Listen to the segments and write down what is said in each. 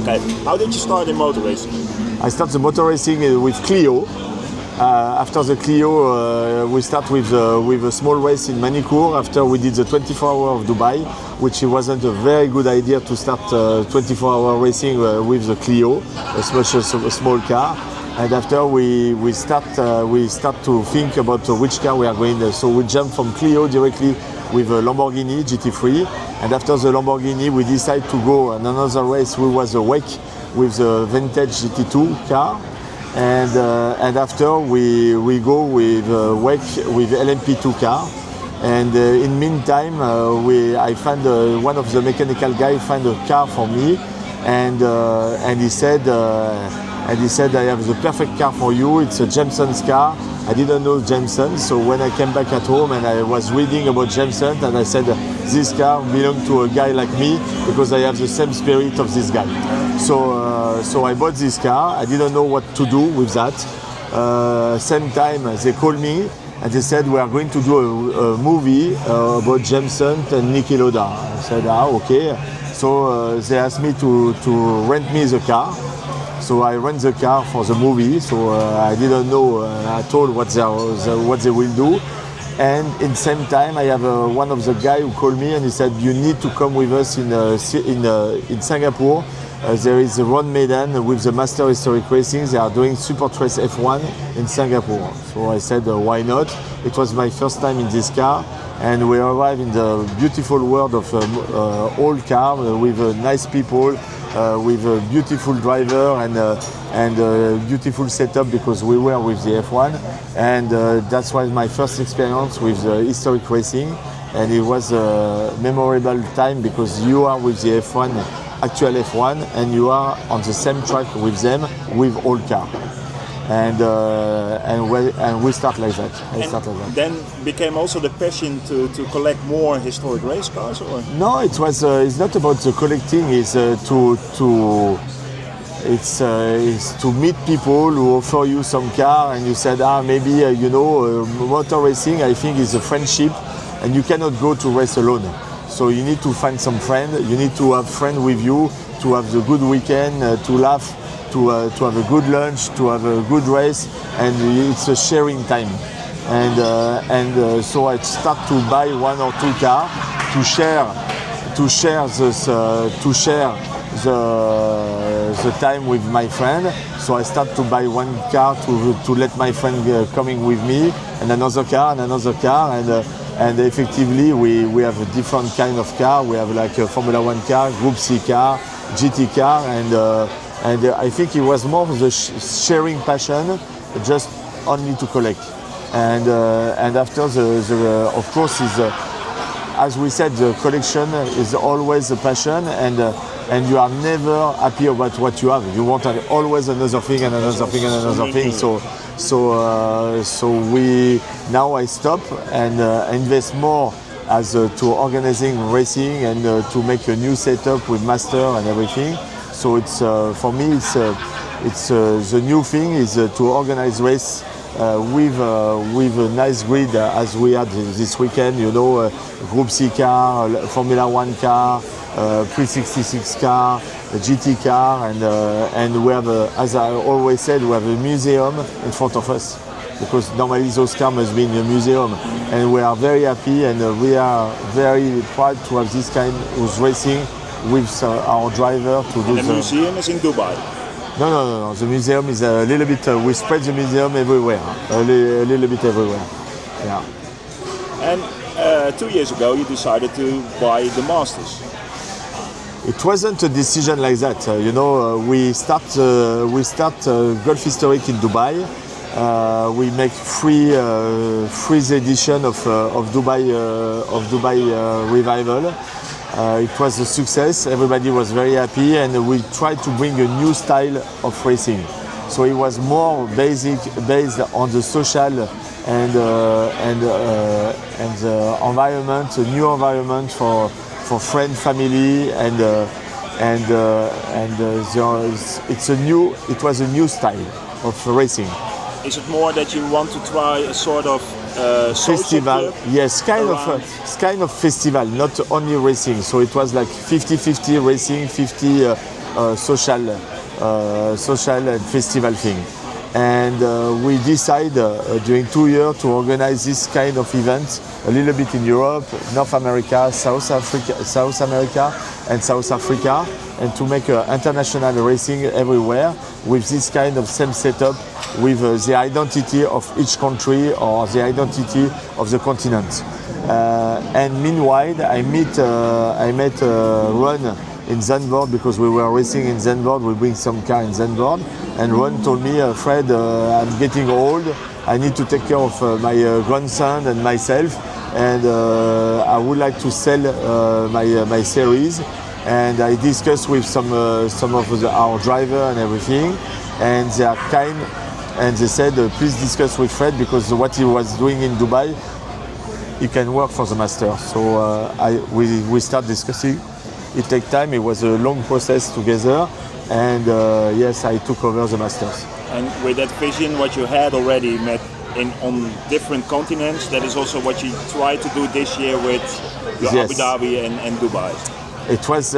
Okay. How did you start in motor racing? I started the motor racing with Clio. After the Clio, we start with a small race in Manicourt. After we did the 24-hour of Dubai, which wasn't a very good idea to start 24-hour racing with the Clio, a small car. And after we start to think about which car we are going. So we jump from Clio directly with a Lamborghini GT3. And after the Lamborghini, we decide to go on another race. We was a WEC with the vintage GT2 car. And after we go with WEC with LMP2 car, and in meantime I found one of the mechanical guy found a car for me, and he said I have the perfect car for you. It's a Jameson's car. I didn't know Jameson, so when I came back at home and I was reading about Jameson, and I said this car belongs to a guy like me because I have the same spirit of this guy. So I bought this car. I didn't know what to do with that. Same time they called me and they said we are going to do a movie about Jameson and Niki Lauda. I said okay. So they asked me to rent me the car. So I rent the car for the movie. So I didn't know at all what they will do. And in the same time, I have one of the guys who called me and he said, you need to come with us in Singapore. There is a Ron Maiden with the Master Historic Racing. They are doing Support Race F1 in Singapore. So I said, why not? It was my first time in this car. And we arrived in the beautiful world of old car with nice people, with a beautiful driver and a beautiful setup because we were with the F1. And that was my first experience with historic racing. And it was a memorable time because you are with the F1, actual F1, and you are on the same track with them with old car. And we start like that. Then became also the passion to collect more historic race cars, or? No, it was. It's not about the collecting. It's to meet people who offer you some car, and you said, maybe motor racing. I think is a friendship, and you cannot go to race alone. So you need to find some friend. You need to have friend with you to have the good weekend, to laugh. To have a good lunch, to have a good race, and it's a sharing time. And so I start to buy one or two cars to share the time with my friend. So I start to buy one car to let my friend coming with me, and another car, and effectively we have a different kind of car. We have like a Formula 1 car, Group C car, GT car, and I think it was more the sharing passion, just only to collect. And after of course, as we said, the collection is always a passion, and you are never happy about what you have. You want always another thing and another thing and another thing. So we now I stop and invest more as to organizing racing and to make a new setup with master and everything. So it's for me it's the new thing is to organize race with a nice grid as we had this weekend. Group C car, Formula 1 car, 366 car, a GT car, and we have as I always said, we have a museum in front of us because normally those cars must be in a museum, and we are very happy and we are very proud to have this kind of racing with our driver to do. And the museum is in Dubai? No. The museum is a little bit. We spread the museum everywhere, a little bit everywhere. Yeah. And 2 years ago, you decided to buy the Masters. It wasn't a decision like that. We start Golf Historic in Dubai. We make free edition of Dubai Revival. It was a success. Everybody was very happy, and we tried to bring a new style of racing. So it was more based on the social and the environment, a new environment for friend, family, it was a new style of racing. Is it more that you want to try a sort of festival? Yes, kind of festival, not only racing. So it was like 50-50 racing, 50 social and festival thing. And we decided during 2 years to organize this kind of event a little bit in Europe, North America, South America and South Africa, and to make international racing everywhere with this kind of same setup with the identity of each country or the identity of the continent. And meanwhile, I met Ron in Zandvoort because we were racing in Zandvoort. We bring some car in Zandvoort, and Ron told me, Fred, I'm getting old. I need to take care of my grandson and myself, and I would like to sell my series. And I discussed with some of our driver and everything, and they are kind, and they said, please discuss with Fred because what he was doing in Dubai, he can work for the master. So we start discussing. It takes time. It was a long process together, and yes, I took over the masters. And with that vision, what you had already met on different continents, that is also what you try to do this year with your Yes. Abu Dhabi and Dubai. It was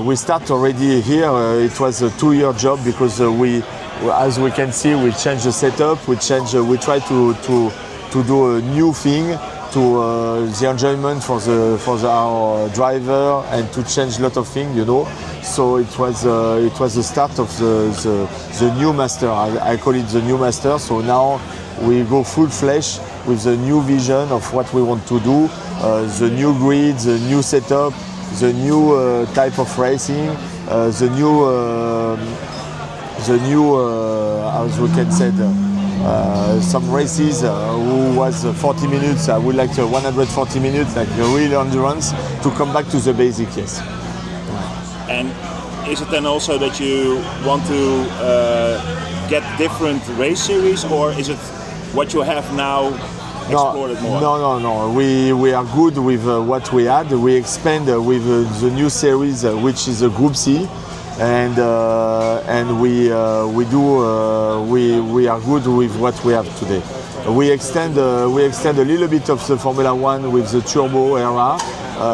we start already here. It was a 2-year job because as we can see, we change the setup. We try to do a new thing to the enjoyment for our driver and to change a lot of things, you know. So it was the start of the new master. I call it the new master. So now we go full flesh with the new vision of what we want to do, the new grid, the new setup, the new type of racing, the new as we can say. Some races who was 40 minutes, I would like 140 minutes, like a real endurance, to come back to the basic, yes. And is it then also that you want to get different race series, or is it what you have now explored more? No. We are good with what we had. We expand with the new series, which is a Group C. And we are good with what we have today. We extend a little bit of the Formula One with the turbo era.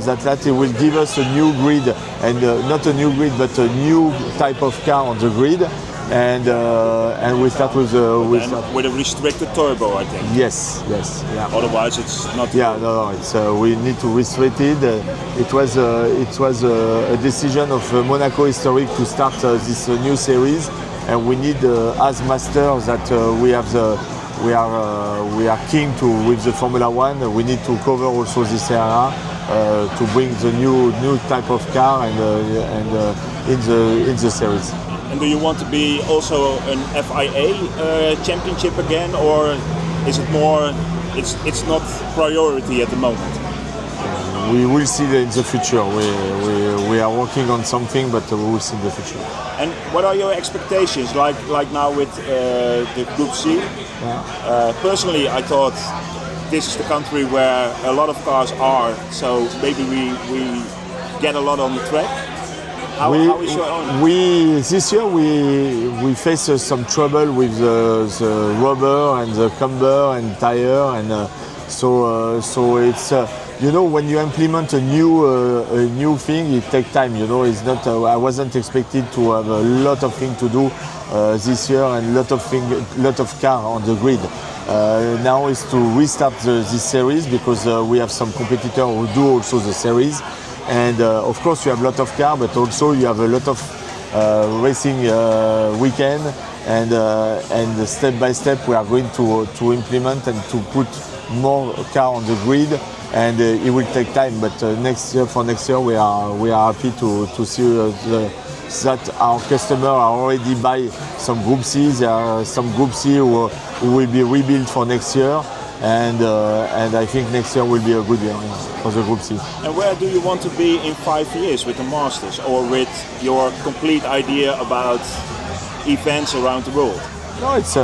That it will give us a new grid, and not a new grid, but a new type of car on the grid. And we start with a restricted turbo, I think. Yes, yeah. Otherwise, it's not. Yeah, no. It's we need to restrict it. It was a decision of Monaco Historic to start this new series, and we need as masters that we are keen to with the Formula One. We need to cover also this area to bring the new type of car and in the series. And do you want to be also an FIA championship again, or is it more? It's not priority at the moment. We will see in the future. We are working on something, but we will see in the future. And what are your expectations? Like now with the Group C. Yeah. Personally, I thought this is the country where a lot of cars are, so maybe we get a lot on the track. How is your own? This year we face some trouble with the rubber and the camber and tire, and so it's you know, when you implement a new thing, it takes time. You know, it's not. I wasn't expected to have a lot of things to do this year and lot of car on the grid. Now is to restart this series because we have some competitors who do also the series. And of course you have a lot of cars, but also you have a lot of racing weekend, and step by step we are going to implement and to put more cars on the grid, and it will take time. But next year we are happy to see that our customers are already buy some Group C. There are some Group C who will be rebuilt for next year. And I think next year will be a good year for the Group C. And where do you want to be in 5 years with the Masters, or with your complete idea about events around the world? No, it's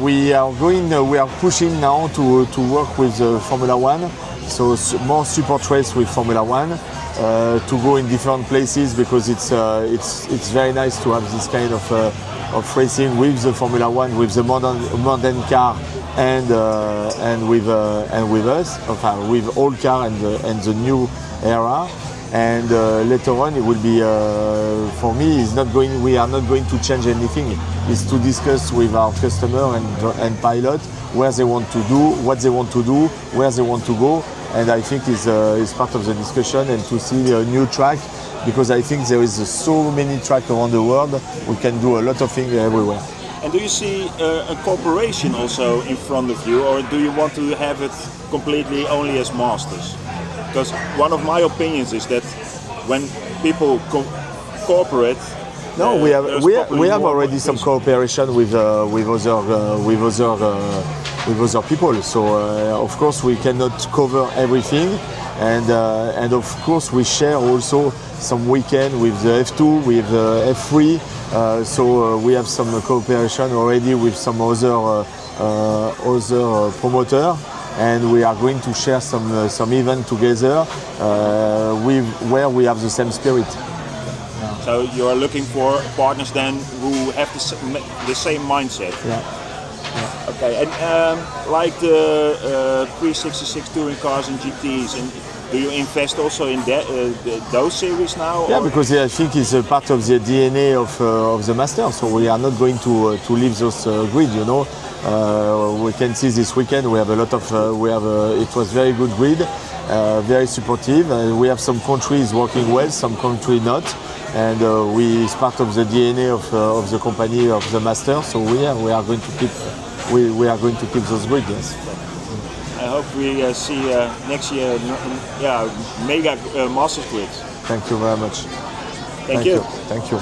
we are pushing now to work with Formula One, so more support race with Formula One, to go in different places, because it's very nice to have this kind of racing with the Formula One, with the modern car. And with us, with all car and the new era, And later on, it will be for me. We are not going to change anything. It's to discuss with our customer and pilot where they want to do, what they want to do, where they want to go. And I think is part of the discussion, and to see a new track, because I think there is so many tracks around the world. We can do a lot of things everywhere. And do you see a cooperation also in front of you, or do you want to have it completely only as masters? Because one of my opinions is that when people cooperate, no, we have already some cooperation with other people. So of course we cannot cover everything, and of course we share also some weekend with the F2, with the F3. So we have some cooperation already with some other promoter, and we are going to share some event together where we have the same spirit. So you are looking for partners then who have the same mindset. Yeah. Okay, and like the 366 touring cars and GTs, and do you invest also in those series now? Yeah, because I think it's a part of the DNA of the Master. So we are not going to leave those grid. You know, we can see this weekend we have a lot of it was very good grid, very supportive. We have some countries working well, some country not, and it's part of the DNA of the company of the Master. So we are going to keep. We are going to keep those grids, yes. I hope we see next year, mega Masters grids. Thank you very much. Thank you. Thank you.